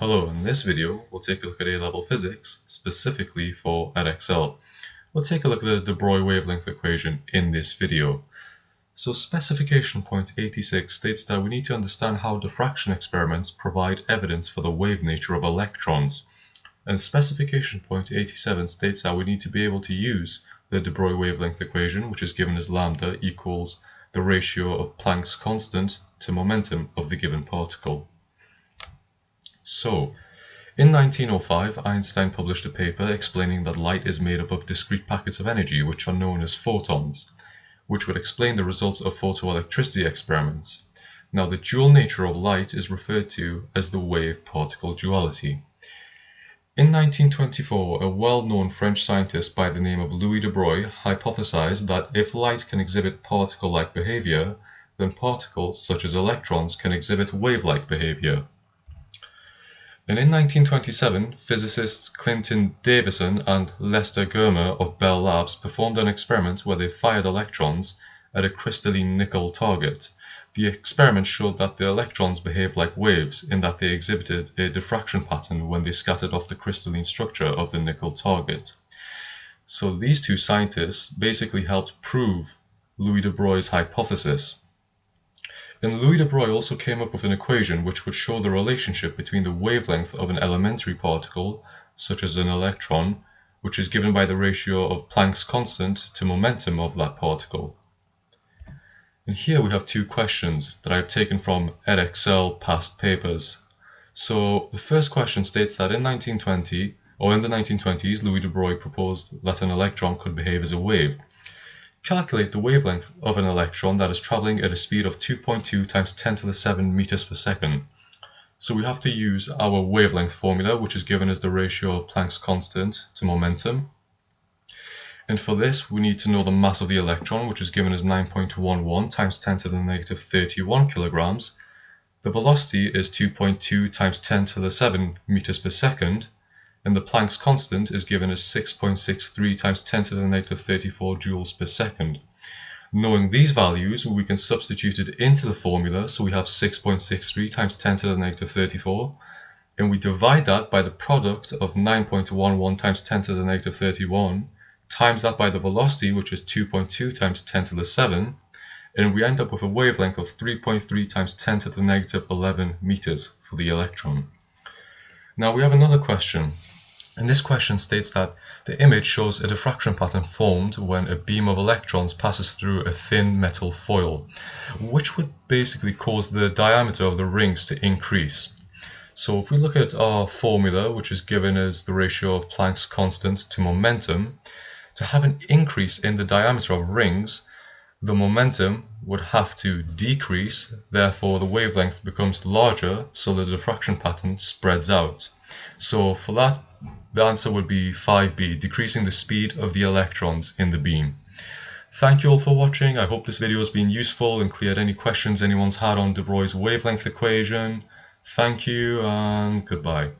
Hello, in this video we'll take a look at A-level physics, specifically for EDEXCEL. We'll take a look at the Broglie wavelength equation in this video. So specification point 86 states that we need to understand how diffraction experiments provide evidence for the wave nature of electrons. And specification point 87 states that we need to be able to use the Broglie wavelength equation, which is given as lambda equals the ratio of Planck's constant to momentum of the given particle. So, in 1905, Einstein published a paper explaining that light is made up of discrete packets of energy, which are known as photons, which would explain the results of photoelectricity experiments. Now, the dual nature of light is referred to as the wave-particle duality. In 1924, a well-known French scientist by the name of Louis de Broglie hypothesized that if light can exhibit particle-like behavior, then particles such as electrons can exhibit wave-like behavior. And in 1927, physicists Clinton Davison and Lester Germer of Bell Labs performed an experiment where they fired electrons at a crystalline nickel target. The experiment showed that the electrons behaved like waves in that they exhibited a diffraction pattern when they scattered off the crystalline structure of the nickel target. So these two scientists basically helped prove Louis de Broglie's hypothesis. And Louis de Broglie also came up with an equation which would show the relationship between the wavelength of an elementary particle, such as an electron, which is given by the ratio of Planck's constant to momentum of that particle. And here we have two questions that I've taken from EDEXCEL past papers. So the first question states that in the 1920s, Louis de Broglie proposed that an electron could behave as a wave. Calculate the wavelength of an electron that is traveling at a speed of 2.2 times 10 to the 7 meters per second. So we have to use our wavelength formula, which is given as the ratio of Planck's constant to momentum. And for this, we need to know the mass of the electron, which is given as 9.11 times 10 to the negative 31 kilograms. The velocity is 2.2 times 10 to the 7 meters per second. And the Planck's constant is given as 6.63 times 10 to the negative 34 joules per second. Knowing these values, we can substitute it into the formula, so we have 6.63 times 10 to the negative 34, and we divide that by the product of 9.11 times 10 to the negative 31, times that by the velocity, which is 2.2 times 10 to the 7, and we end up with a wavelength of 3.3 times 10 to the negative 11 meters for the electron. Now we have another question. And this question states that the image shows a diffraction pattern formed when a beam of electrons passes through a thin metal foil, which would basically cause the diameter of the rings to increase. So if we look at our formula, which is given as the ratio of Planck's constant to momentum, to have an increase in the diameter of rings, the momentum would have to decrease, therefore the wavelength becomes larger, so the diffraction pattern spreads out. So for that, the answer would be 5b, decreasing the speed of the electrons in the beam. Thank you all for watching. I hope this video has been useful and cleared any questions anyone's had on de Broglie's wavelength equation. Thank you and goodbye.